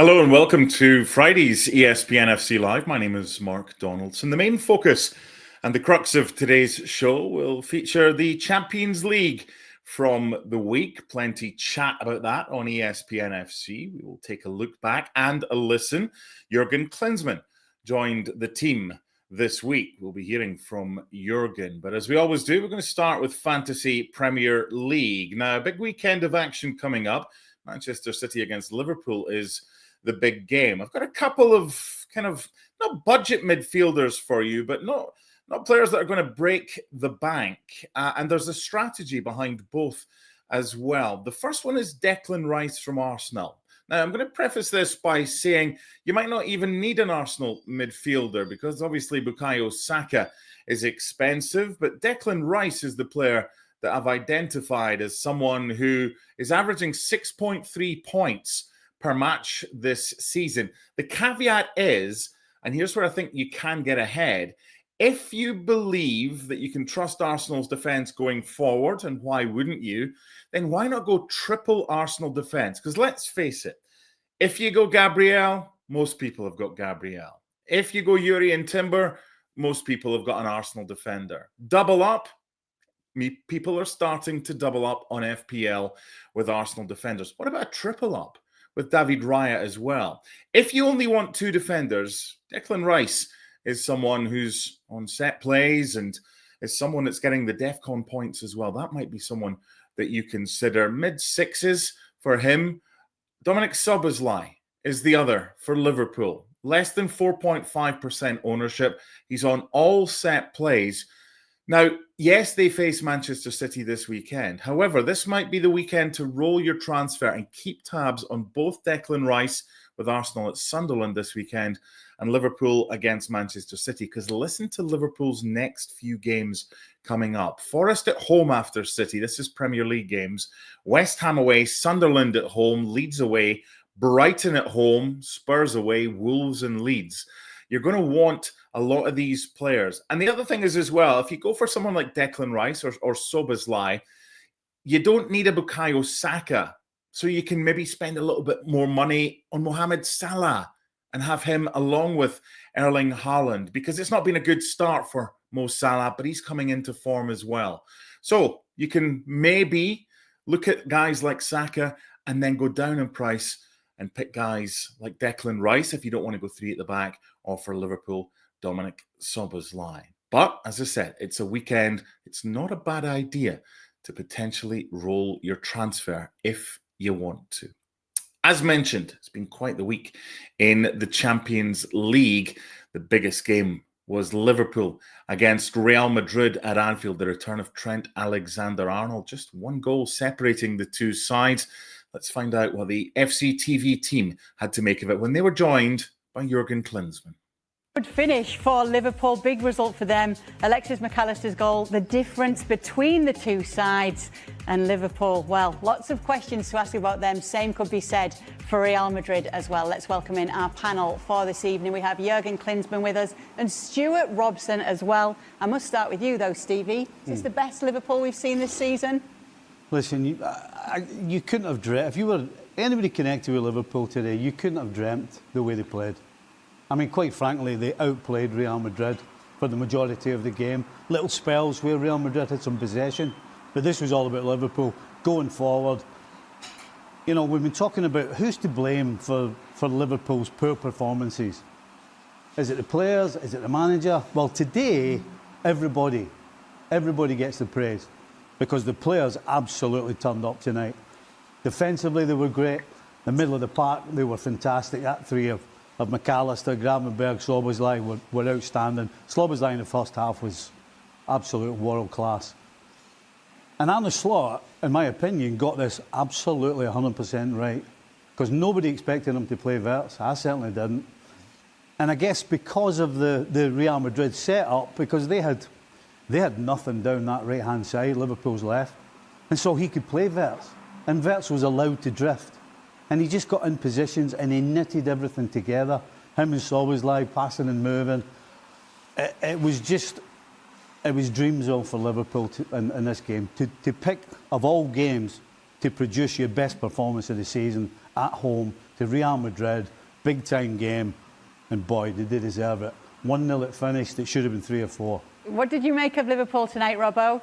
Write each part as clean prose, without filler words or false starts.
Hello and welcome to Friday's ESPN FC Live. My name is Mark Donaldson. The main focus and the crux of today's show will feature the Champions League from the week. Plenty chat about that on ESPN FC. We will take a look back and a listen. Jurgen Klinsmann joined the team this week. We'll be hearing from Jurgen. But as we always do, we're going to start with Fantasy Premier League. Now, a big weekend of action coming up. Manchester City against Liverpool is the big game. I've got a couple of kind of not budget midfielders for you, but not players that are going to break the bank. And there's a strategy behind both as well. The first one is Declan Rice from Arsenal. Now, I'm going to preface this by saying you might not even need an Arsenal midfielder because obviously Bukayo Saka is expensive, but Declan Rice is the player that I've identified as someone who is averaging 6.3 points per match this season. The caveat is, and here's where I think you can get ahead, if you believe that you can trust Arsenal's defence going forward, and why wouldn't you, then why not go triple Arsenal defence? Because let's face it, if you go Gabriel, most people have got Gabriel. If you go Yuri and Timber, most people have got an Arsenal defender. Double up, people are starting to double up on FPL with Arsenal defenders. What about a triple up with David Raya as well? If you only want two defenders, Declan Rice is someone who's on set plays and is someone that's getting the DEFCON points as well. That might be someone that you consider. Mid-sixes for him. Dominic Szoboszlai is the other for Liverpool. Less than 4.5% ownership. He's on all set plays. Now, yes, they face Manchester City this weekend. However, this might be the weekend to roll your transfer and keep tabs on both Declan Rice with Arsenal at Sunderland this weekend and Liverpool against Manchester City, because listen to Liverpool's next few games coming up. Forest at home after City. This is Premier League games. West Ham away, Sunderland at home, Leeds away, Brighton at home, Spurs away, Wolves and Leeds. You're going to want a lot of these players. And the other thing is as well, if you go for someone like Declan Rice or Szoboszlai, you don't need a Bukayo Saka. So you can maybe spend a little bit more money on Mohamed Salah and have him along with Erling Haaland, because it's not been a good start for Mo Salah, but he's coming into form as well. So you can maybe look at guys like Saka and then go down in price and pick guys like Declan Rice if you don't want to go three at the back, or for Liverpool, Dominic Szoboszlai. But as I said, it's a weekend. It's not a bad idea to potentially roll your transfer if you want to. As mentioned, it's been quite the week in the Champions League. The biggest game was Liverpool against Real Madrid at Anfield. The return of Trent Alexander-Arnold. Just one goal separating the two sides. Let's find out what the FCTV team had to make of it when they were joined by Jurgen Klinsmann. Good finish for Liverpool, big result for them. Alexis McAllister's goal, the difference between the two sides and Liverpool. Well, lots of questions to ask about them. Same could be said for Real Madrid as well. Let's welcome in our panel for this evening. We have Jurgen Klinsmann with us and Stuart Robson as well. I must start with you though, Stevie. Is this the best Liverpool we've seen this season? Listen, you couldn't have dreamt, if you were anybody connected with Liverpool today, you couldn't have dreamt the way they played. I mean, quite frankly, they outplayed Real Madrid for the majority of the game. Little spells where Real Madrid had some possession, but this was all about Liverpool going forward. You know, we've been talking about who's to blame for Liverpool's poor performances. Is it the players? Is it the manager? Well, today, everybody gets the praise because the players absolutely turned up tonight. Defensively, they were great. The middle of the park, they were fantastic. That three of McAllister, Gravenberch, Szoboszlai were outstanding. Szoboszlai in the first half was absolute world class. And Arne Slot, in my opinion, got this absolutely 100% right, because nobody expected him to play Wirtz. I certainly didn't. And I guess because of the Real Madrid set-up, because they had nothing down that right-hand side, Liverpool's left, and so he could play Wirtz. And Wirtz was allowed to drift. And he just got in positions and he knitted everything together. Him and Szoboszlai passing and moving. It was dream zone for Liverpool in this game. To pick, of all games, to produce your best performance of the season at home, to Real Madrid, big-time game, and boy, did they deserve it. 1-0 it finished, it should have been 3 or 4. What did you make of Liverpool tonight, Robbo?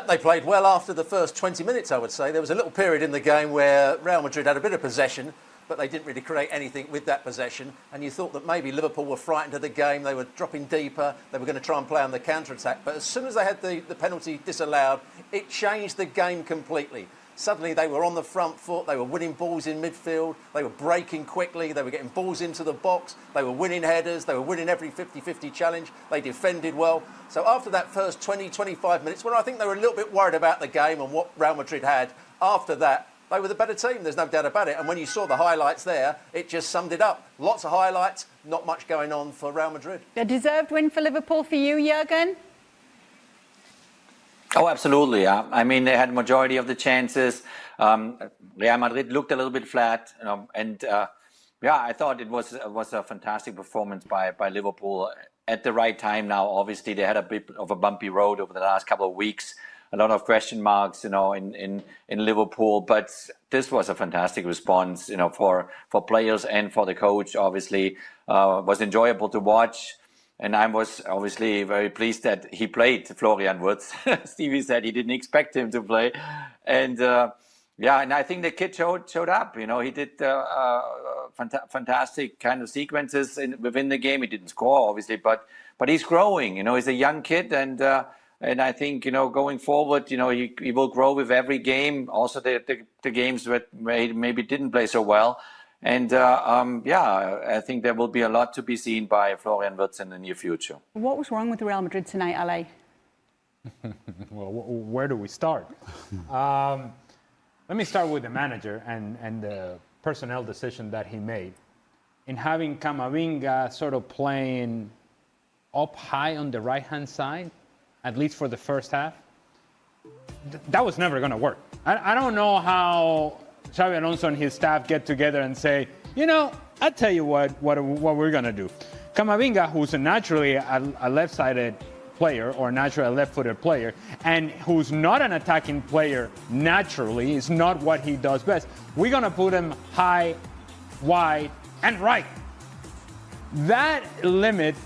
They played well after the first 20 minutes, I would say. There was a little period in the game where Real Madrid had a bit of possession, but they didn't really create anything with that possession. And you thought that maybe Liverpool were frightened of the game. They were dropping deeper. They were going to try and play on the counter-attack. But as soon as they had the penalty disallowed, it changed the game completely. Suddenly they were on the front foot, they were winning balls in midfield, they were breaking quickly, they were getting balls into the box, they were winning headers, they were winning every 50-50 challenge, they defended well. So after that first 20-25 minutes, when I think they were a little bit worried about the game and what Real Madrid had, after that, they were the better team, there's no doubt about it. And when you saw the highlights there, it just summed it up. Lots of highlights, not much going on for Real Madrid. A deserved win for Liverpool for you, Jurgen? Oh, absolutely. I mean, they had majority of the chances. Real Madrid looked a little bit flat, and I thought it was a fantastic performance by Liverpool at the right time. Now, obviously, they had a bit of a bumpy road over the last couple of weeks. A lot of question marks, in Liverpool. But this was a fantastic response, for players and for the coach. Obviously, was enjoyable to watch. And I was obviously very pleased that he played Florian Wirtz. Stevie said he didn't expect him to play. And and I think the kid showed up. He did fantastic kind of sequences within the game. He didn't score, obviously, but he's growing. He's a young kid. And I think, going forward, he will grow with every game. Also, the games where he maybe didn't play so well. And I think there will be a lot to be seen by Florian Wirtz in the near future. What was wrong with Real Madrid tonight, Ale? Well, where do we start? Let me start with the manager and the personnel decision that he made. In having Camavinga sort of playing up high on the right-hand side, at least for the first half, that was never going to work. I don't know how Xabi Alonso and his staff get together and say, I'll tell you what we're going to do. Camavinga, who's naturally a left-sided player or naturally a left-footed player, and who's not an attacking player naturally, is not what he does best. We're going to put him high, wide, and right. That limits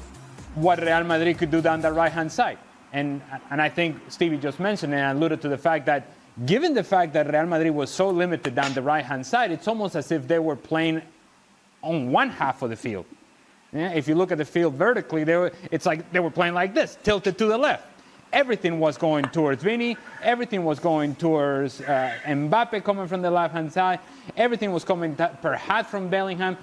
what Real Madrid could do down the right-hand side. And I think Stevie just mentioned and alluded to the fact that given the fact that Real Madrid was so limited down the right-hand side, it's almost as if they were playing on one half of the field. Yeah, if you look at the field vertically, it's like they were playing like this, tilted to the left. Everything was going towards Vini. Everything was going towards Mbappe coming from the left-hand side. Everything was coming perhaps from Bellingham.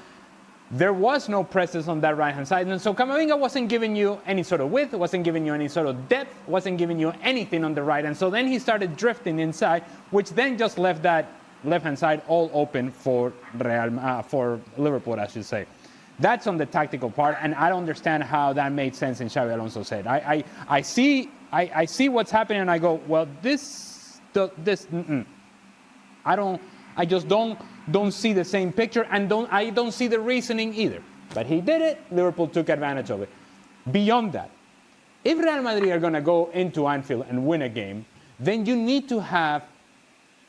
There was no presence on that right-hand side. And so Camavinga wasn't giving you any sort of width, wasn't giving you any sort of depth, wasn't giving you anything on the right. And so then he started drifting inside, which then just left that left-hand side all open for Liverpool, I should say. That's on the tactical part, and I don't understand how that made sense in Xabi Alonso's head. I see what's happening, and I go, well, I just don't see the same picture, and I don't see the reasoning either. But he did it. Liverpool took advantage of it. Beyond that, if Real Madrid are going to go into Anfield and win a game, then you need to have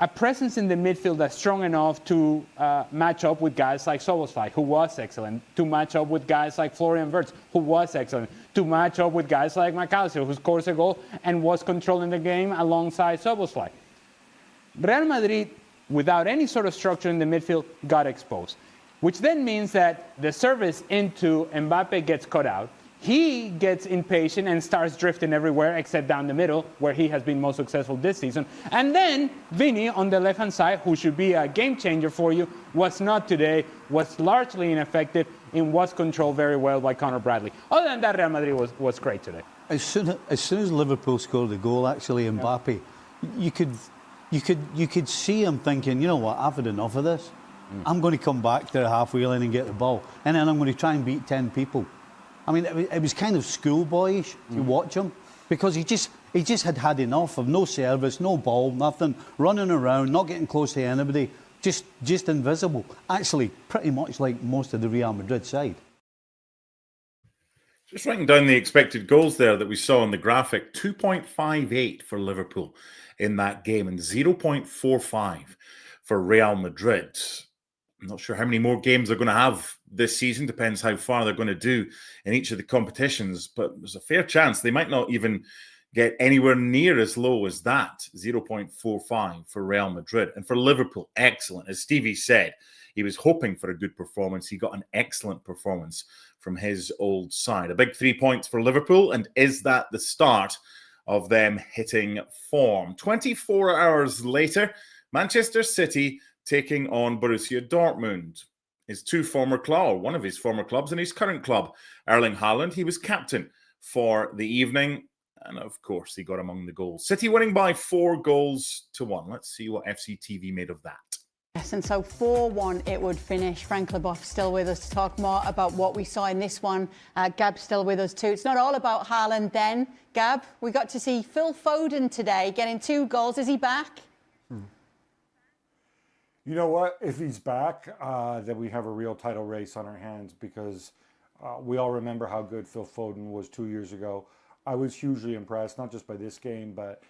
a presence in the midfield that's strong enough to match up with guys like Szoboszlai, who was excellent, to match up with guys like Florian Wirtz, who was excellent, to match up with guys like McAllister, who scored a goal and was controlling the game alongside Szoboszlai. Real Madrid, without any sort of structure in the midfield, got exposed, which then means that the service into Mbappe gets cut out. He gets impatient and starts drifting everywhere except down the middle, where he has been most successful this season. And then Vini on the left-hand side, who should be a game changer for you, was not today, was largely ineffective, and was controlled very well by Conor Bradley. Other than that, Real Madrid was great today. As soon as Liverpool scored the goal, actually, Mbappe, you could see him thinking, you know what, I've had enough of this. I'm going to come back to the halfway line and get the ball, and then I'm going to try and beat 10 people. I mean, it was kind of schoolboyish to watch him, because he just had enough of no service, no ball, nothing, running around, not getting close to anybody, just invisible. Actually, pretty much like most of the Real Madrid side. Just writing down the expected goals there that we saw on the graphic, 2.58 for Liverpool in that game and 0.45 for for Real Madrid. I'm not sure how many more games they're going to have this season. Depends how far they're going to do in each of the competitions. But there's a fair chance they might not even get anywhere near as low as that, 0.45 for Real Madrid. And for Liverpool, excellent. As Stevie said, he was hoping for a good performance. He got an excellent performance from his old side. A big 3 points for Liverpool. And is that the start of them hitting form? 24 hours later, Manchester City taking on Borussia Dortmund. One of his former clubs and his current club, Erling Haaland, he was captain for the evening. And of course, he got among the goals. City winning by 4-1. Let's see what FCTV made of that. Yes, and so 4-1 it would finish. Frank Leboeuf still with us to talk more about what we saw in this one. Gab's still with us too. It's not all about Haaland then. Gab, we got to see Phil Foden today getting 2 goals. Is he back? You know what? If he's back, then we have a real title race on our hands, because we all remember how good Phil Foden was 2 years ago. I was hugely impressed, not just by this game, but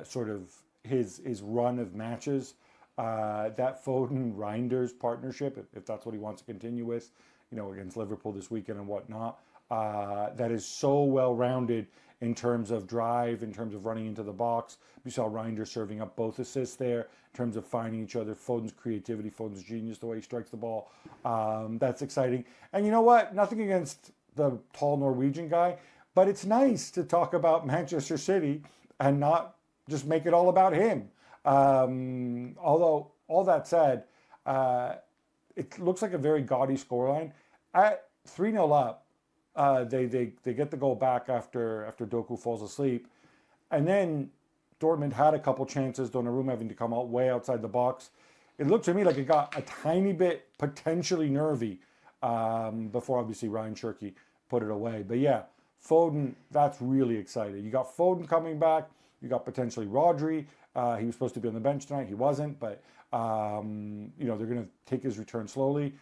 sort of his run of matches. That Foden-Reinders partnership, if that's what he wants to continue with, against Liverpool this weekend and whatnot, that is so well-rounded in terms of drive, in terms of running into the box. We saw Reinders serving up both assists there, in terms of finding each other, Foden's creativity, Foden's genius, the way he strikes the ball. That's exciting. And you know what? Nothing against the tall Norwegian guy, but it's nice to talk about Manchester City and not just make it all about him. Although, all that said, it looks like a very gaudy scoreline. At 3-0 up, they get the goal back after Doku falls asleep. And then Dortmund had a couple chances, Donnarumma having to come out way outside the box. It looked to me like it got a tiny bit potentially nervy before obviously Ryan Cherky put it away. But yeah, Foden, that's really exciting. You got Foden coming back. You got potentially Rodri. He was supposed to be on the bench tonight. He wasn't, but they're going to take his return slowly.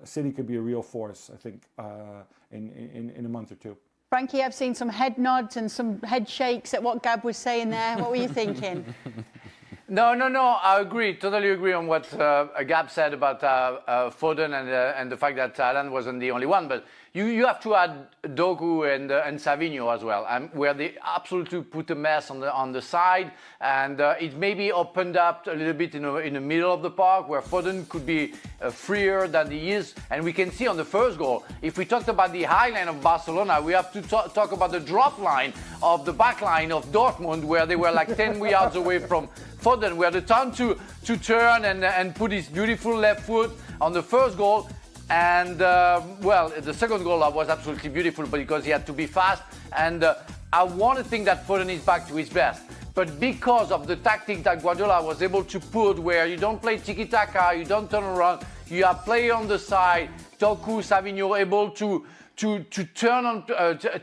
City could be a real force, I think, in a month or two. Frankie, I've seen some head nods and some head shakes at what Gab was saying there. What were you thinking? No. I totally agree on what Gab said about Foden and the fact that Haaland wasn't the only one. But you have to add Doku and Savinho as well, where they absolutely put a mess on the side, and it maybe opened up a little bit in the middle of the park where Foden could be freer than he is. And we can see on the first goal, if we talked about the high line of Barcelona, we have to talk about the drop line of the back line of Dortmund, where they were like 10 yards away from Foden, where the time to turn and put his beautiful left foot on the first goal. And the second goal was absolutely beautiful, but because he had to be fast. And I want to think that Foden is back to his best. But because of the tactic that Guardiola was able to put, where you don't play tiki-taka, you don't turn around, you have player on the side, Doku, Savinho able to turn on,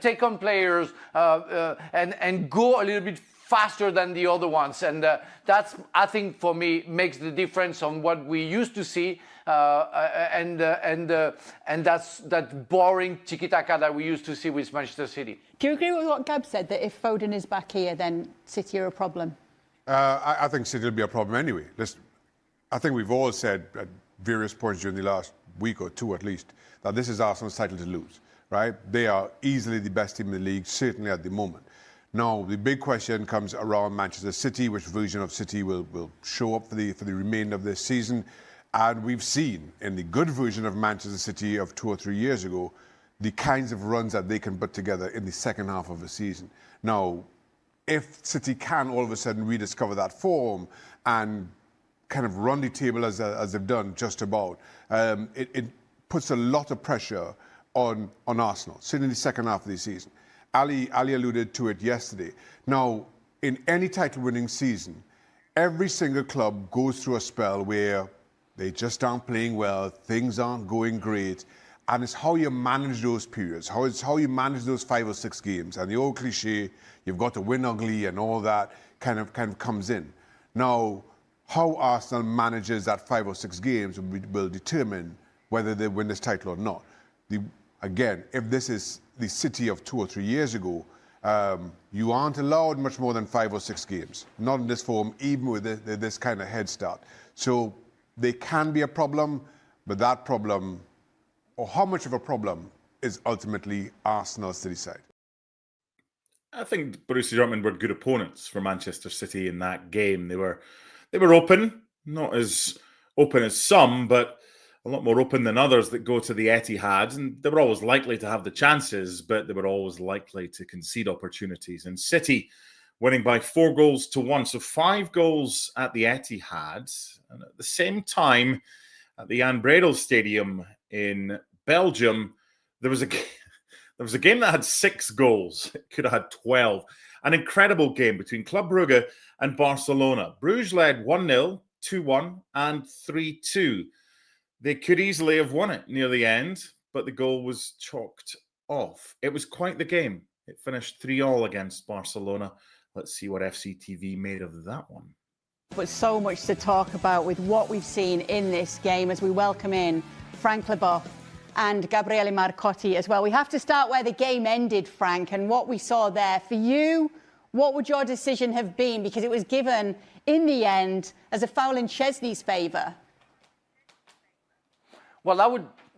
take on players and go a little bit faster than the other ones, and that's, I think, for me, makes the difference on what we used to see, and that's that boring tiki-taka that we used to see with Manchester City. Do you agree with what Gab said, that if Foden is back here, then City are a problem? I think City will be a problem anyway. I think we've all said at various points during the last week or two, at least, that this is Arsenal's title to lose. Right? They are easily the best team in the league, certainly at the moment. Now, the big question comes around Manchester City. Which version of City will show up for the remainder of this season? And we've seen in the good version of Manchester City of 2 or 3 years ago, the kinds of runs that they can put together in the second half of the season. Now, if City can all of a sudden rediscover that form and kind of run the table as they've done just about, it puts a lot of pressure on Arsenal, certainly in the second half of the season. Ali alluded to it yesterday. Now, in any title-winning season, every single club goes through a spell where they just aren't playing well, things aren't going great, and it's how you manage those periods, how you manage those 5 or 6 games. And the old cliche, you've got to win ugly and all that kind of comes in. Now, how Arsenal manages that 5 or 6 games will determine whether they win this title or not. Again, if this is the City of 2 or 3 years ago, You aren't allowed much more than 5 or 6 games, not in this form, even with this kind of head start. So they can be a problem, but that problem, or how much of a problem, is ultimately Arsenal's to decide. I think Borussia Dortmund were good opponents for Manchester City in that game. They were open, not as open as some, but a lot more open than others that go to the Etihad, and they were always likely to have the chances, but they were always likely to concede opportunities. And City winning by 4-1, so 5 goals at the Etihad, and at the same time at the Jan Bredel Stadium in Belgium, there was a game that had 6 goals. It could have had 12. An incredible game between Club Brugge and Barcelona. Bruges led 1-0, 2-1, and 3-2. They could easily have won it near the end, but the goal was chalked off. It was quite the game. It finished 3-3 against Barcelona. Let's see what FCTV made of that one. But so much to talk about with what we've seen in this game as we welcome in Frank Leboeuf and Gabriele Marcotti as well. We have to start where the game ended, Frank, and what we saw there. For you, what would your decision have been? Because it was given in the end as a foul in Szczesny's favour. Well,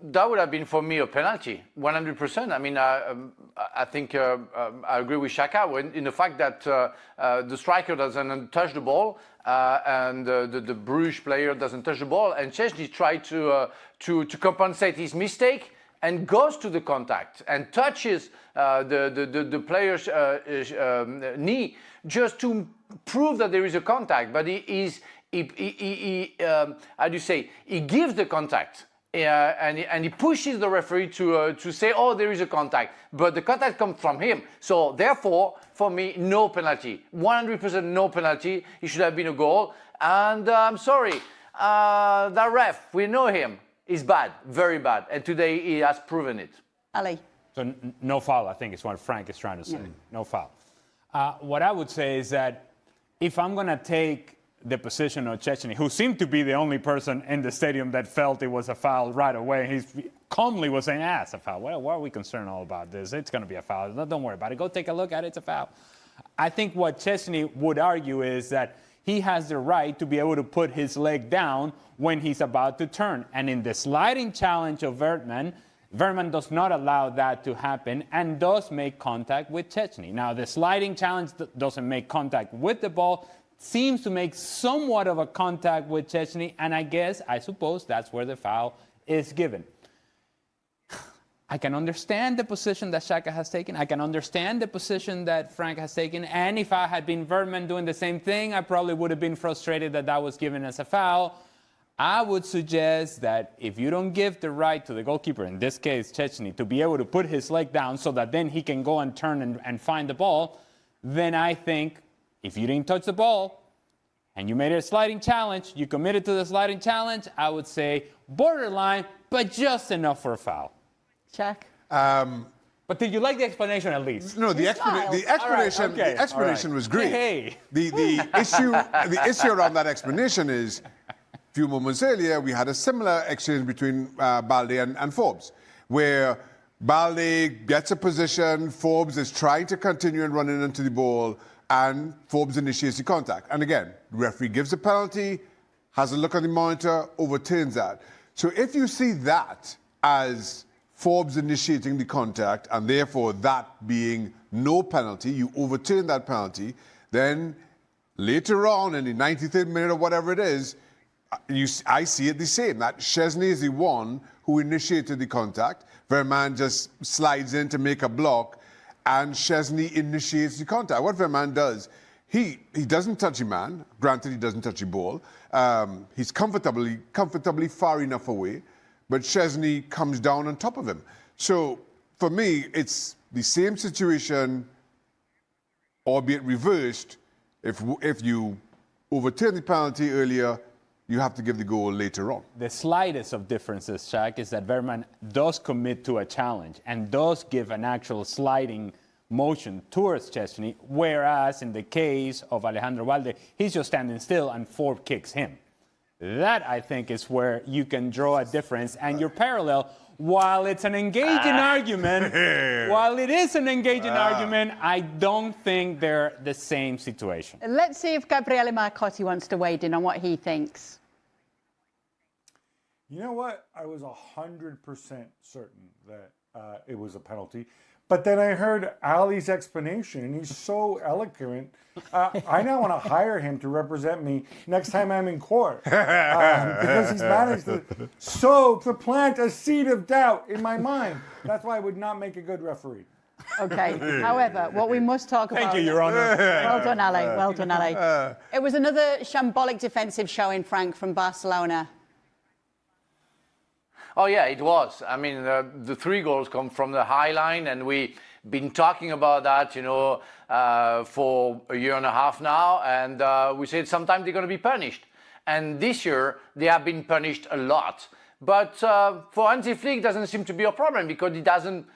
that would have been for me a penalty, 100%. I mean, I think I agree with Xhaka in the fact that the striker doesn't touch the ball and the Bruges player doesn't touch the ball, and Szczesny tried to compensate his mistake and goes to the contact and touches the player's knee just to prove that there is a contact. But he how do you say? He gives the contact. And he pushes the referee to say, oh, there is a contact. But the contact comes from him. So therefore, for me, no penalty. 100% no penalty. It should have been a goal. And I'm sorry, that ref, we know him, is bad, very bad. And today he has proven it. Ali. So no foul, I think is what Frank is trying to say. Yeah. No foul. What I would say is that if I'm going to take the position of Szczesny, who seemed to be the only person in the stadium that felt it was a foul right away. He calmly was saying, it's a foul. Why are we concerned all about this? It's going to be a foul. Don't worry about it. Go take a look at it. It's a foul. I think what Szczesny would argue is that he has the right to be able to put his leg down when he's about to turn. And in the sliding challenge of Vertman does not allow that to happen and does make contact with Szczesny. Now, the sliding challenge doesn't make contact with the ball, seems to make somewhat of a contact with Szczesny, and I suppose that's where the foul is given. I can understand the position that Xhaka has taken. I can understand the position that Frank has taken. And if I had been Vertman doing the same thing, I probably would have been frustrated that was given as a foul. I would suggest that if you don't give the right to the goalkeeper, in this case Szczesny, to be able to put his leg down so that then he can go and turn and find the ball, then I think if you didn't touch the ball and you made it a sliding challenge, you committed to the sliding challenge, I would say borderline, but just enough for a foul. Check. But did you like the explanation at least? No, the explanation was great. Hey. The issue around that explanation is, a few moments earlier, we had a similar exchange between Balde and Forbes, where Balde gets a position, Forbes is trying to continue and running into the ball, and Forbes initiates the contact. And again, the referee gives a penalty, has a look at the monitor, overturns that. So if you see that as Forbes initiating the contact, and therefore that being no penalty, you overturn that penalty, then later on in the 93rd minute or whatever it is, I see it the same, that Szczesny is the one who initiated the contact. Vertman just slides in to make a block, and Szczesny initiates the contact. What Vertman does, he doesn't touch a man. Granted, he doesn't touch the ball. He's comfortably far enough away, but Szczesny comes down on top of him. So for me, it's the same situation, albeit reversed. If you overturn the penalty earlier, you have to give the goal later on. The slightest of differences, Shaq, is that Vertman does commit to a challenge and does give an actual sliding motion towards Szczesny, whereas in the case of Alejandro Balde, he's just standing still and Forbes kicks him. That, I think, is where you can draw a difference. And your parallel, while it's an engaging argument, I don't think they're the same situation. Let's see if Gabriele Marcotti wants to weigh in on what he thinks. You know what? I was 100% certain that it was a penalty. But then I heard Ali's explanation, and he's so eloquent. I now want to hire him to represent me next time I'm in court. Because he's managed to plant a seed of doubt in my mind. That's why I would not make a good referee. Okay. However, what we must talk about... Thank you, Your Honour. Well done, Ali. Well done, Ali. It was another shambolic defensive showing, Frank, from Barcelona. Oh, yeah, it was. I mean, the 3 goals come from the high line, and we've been talking about that, for a year and a half now, and we said sometimes they're going to be punished. And this year, they have been punished a lot. But for Hansi Flick, it doesn't seem to be a problem, because he doesn't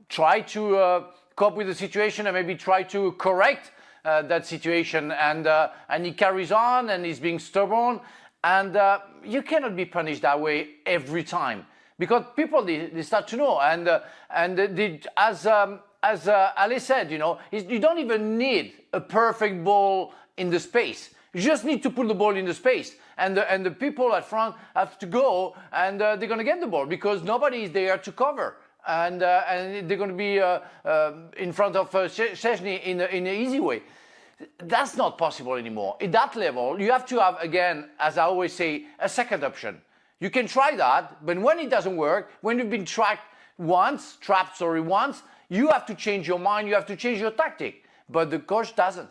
try to cope with the situation and maybe try to correct that situation. And he carries on, and he's being stubborn. And you cannot be punished that way every time. Because people, they start to know, and as Ali said, you don't even need a perfect ball in the space. You just need to put the ball in the space, and the people at front have to go, and they're going to get the ball because nobody is there to cover, and they're going to be in front of Szczęsny in an easy way. That's not possible anymore. At that level, you have to have, again, as I always say, a second option. You can try that, but when it doesn't work, when you've been trapped once, you have to change your mind, you have to change your tactic. But the coach doesn't.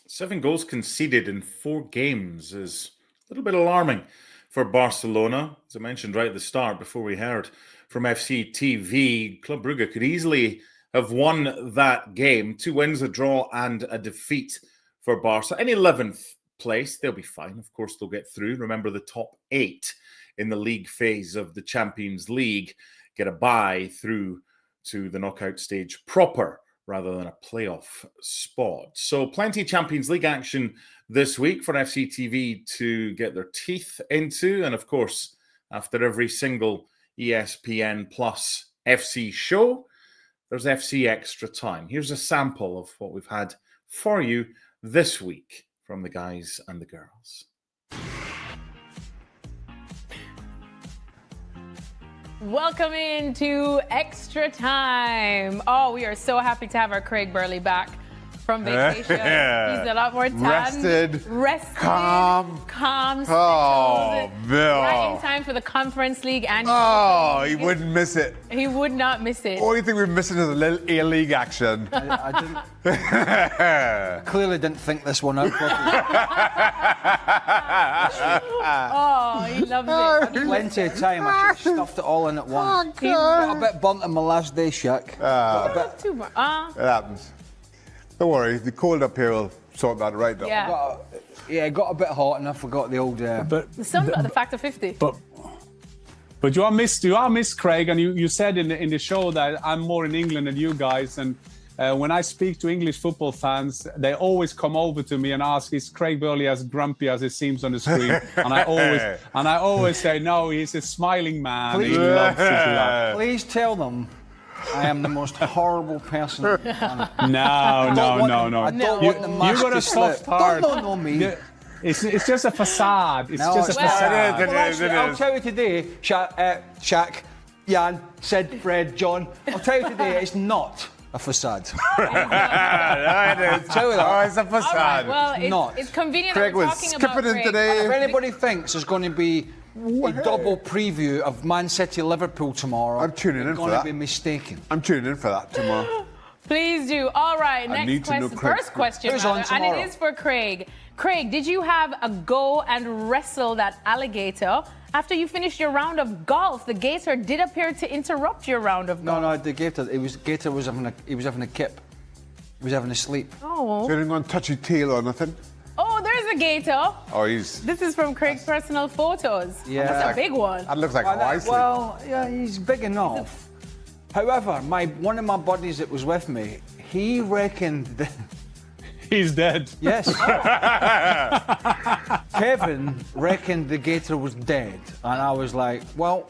7 goals conceded in 4 games is a little bit alarming for Barcelona. As I mentioned right at the start, before we heard from FC TV, Club Brugge could easily have won that game. 2 wins, a draw, and a defeat for Barca. In 11th place, they'll be fine. Of course, they'll get through. Remember, the top 8 in the league phase of the Champions League get a bye through to the knockout stage proper rather than a playoff spot. So plenty of Champions League action this week for FC TV to get their teeth into. And of course, after every single ESPN Plus FC show, there's FC Extra Time. Here's a sample of what we've had for you this week from the guys and the girls. Welcome into Extra Time. Oh, we are so happy to have our Craig Burley back from vacation. He's a lot more tan. Rested. Calm. Settled. Oh, Bill. Right in time for the Conference League and he wouldn't miss it. He would not miss it. Only thing we're missing is a little A-League action. I clearly didn't think this one out properly. Oh, he loves it. Plenty of time. I just stuffed it all in at once. Got a bit burnt on my last day, Shaq. Not too much. It happens. Don't worry, the cold up here will sort that right out. Yeah. It got a bit hot and I forgot the old... The sun got the factor 50. But you are missed, Craig, and you said in the show that I'm more in England than you guys, and when I speak to English football fans, they always come over to me and ask, is Craig Burley as grumpy as it seems on the screen? and I always say, no, he's a smiling man. Please, he loves his life. Please tell them I am the most horrible person. No. I don't want the mask you got a to slip. soft heart. Don't know me. It's just a facade. It's No, just a facade. Well, actually, I'll tell you today, Shaq, Jan, Sid, Fred, John, I'll tell you today, it's not a facade. No, it is. Tell you that. Oh, it's a facade. Right, well, it's convenient Craig that we're was talking skipping about in Craig. today. If anybody thinks there's going to be a double preview of Man City Liverpool tomorrow, I'm tuning in for going that. to be mistaken. I'm tuning in for that tomorrow. Please do. All right, I next need to know question. Craig's First question, Who's on rather, and it tomorrow? is for Craig. Craig, did you have a go and wrestle that alligator after you finished your round of golf? The gator did appear to interrupt your round of golf. No, the gator. Gator was having a kip. He was having a sleep. Oh. So you didn't go and touch his tail or nothing? Oh, there's a gator. Oh, he's... This is from Craig's personal photos. Yeah. That's a big one. That looks like a ice sleep. Well, yeah, he's big enough. However, one of my buddies that was with me, he reckoned that He's dead. Yes. Kevin reckoned the gator was dead, and I was like, well,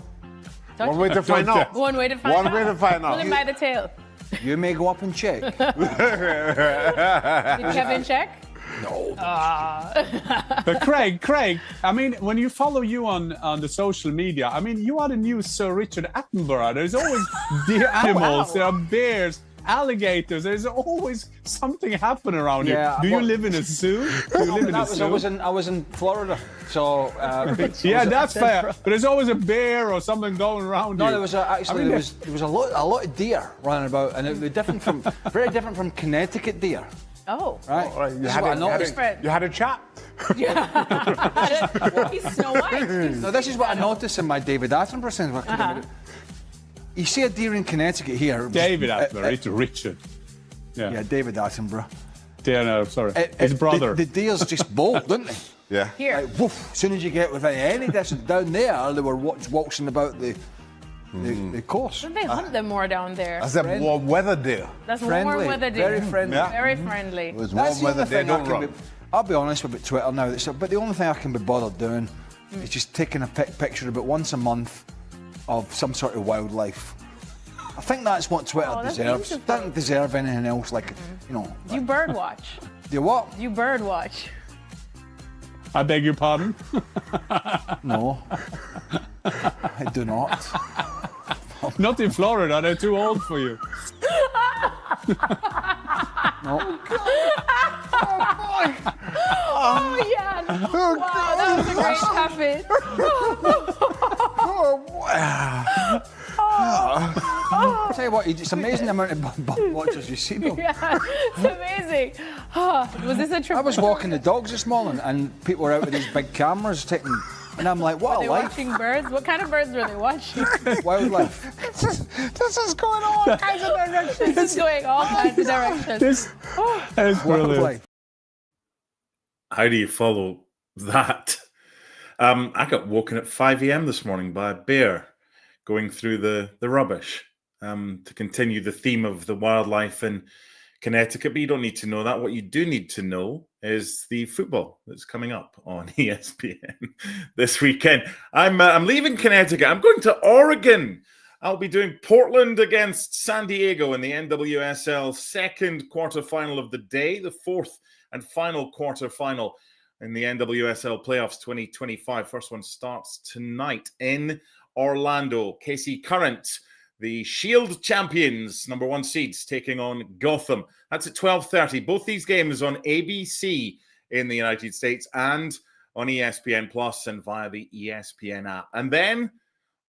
One way to find out. One way to find out. One way to find Pull out. him by the tail. you may go up and check. Did Kevin check? No. But Craig, I mean, when you follow you on the social media, I mean, you are the new Sir Richard Attenborough. There's always deer animals, there are bears, alligators. There's always something happening around Yeah, here. Do you well- live in a zoo? Do you live in a zoo? I was in Florida, so Yeah, that's fair. But there's always a bear or something going around No, you. there was there was a lot of deer running about, and it was different from very different from Connecticut deer. Oh. Right. All right, This is what I noticed. you had a chat. He's Snow White. No, this is what I noticed in my David Attenborough sense. You see a deer in Connecticut here. David Attenborough, it's Richard. Yeah, David Attenborough. Yeah, no, sorry. His brother. The deer's just bold, don't they? Yeah. Here. Like, woof, as soon as you get within any distance down there, they were waltzing about the course. Don't they hunt them more down there? That's a warm weather deer. That's friendly, warm weather deer. very friendly. Yeah. Very friendly. It was That's warm the weather only deer. thing I Don't can run. be. I'll be honest about Twitter now. But the only thing I can be bothered doing is just taking a picture about once a month of some sort of wildlife. I think that's what Twitter Oh, that's deserves. beautiful. Doesn't deserve anything else. Like you know. Do you bird watch? Do you what? Do you bird watch? I beg your pardon? No, I do not. Not in Florida, they're too old for you. No. Oh, yeah. Wow, that was a great habit. I'll tell you what, it's amazing the amount of watchers you see. Though. Yeah, it's amazing. Was this a trip? I was walking the dogs this morning, and people were out with these big cameras taking, and I'm like, Were what they a life! watching birds? What kind of birds were they watching? Wildlife. This is going all kinds of directions. This is going all kinds of directions. That's brilliant. Wildlife. How do you follow that? I got woken at 5 a.m. this morning by a bear going through the rubbish to continue the theme of the wildlife in Connecticut. But you don't need to know that. What you do need to know is the football that's coming up on ESPN this weekend. I'm leaving Connecticut. I'm going to Oregon. I'll be doing Portland against San Diego in the NWSL second quarterfinal of the day, the fourth and final quarterfinal in the NWSL playoffs 2025. First one starts tonight in Orlando. KC Current, the Shield champions, number one seeds, taking on Gotham. That's at 12:30. Both these games on ABC in the United States and on ESPN Plus and via the ESPN app. And then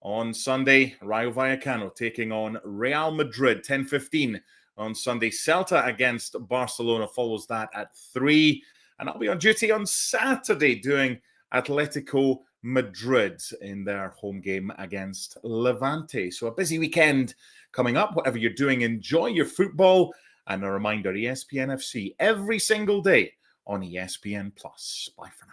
on Sunday, Rayo Vallecano taking on Real Madrid, 10:15 on Sunday. Celta against Barcelona follows that at 3. And I'll be on duty on Saturday doing Atletico Madrid in their home game against Levante. So a busy weekend coming up. Whatever you're doing, enjoy your football. And a reminder, ESPN FC every single day on ESPN Plus. Bye for now.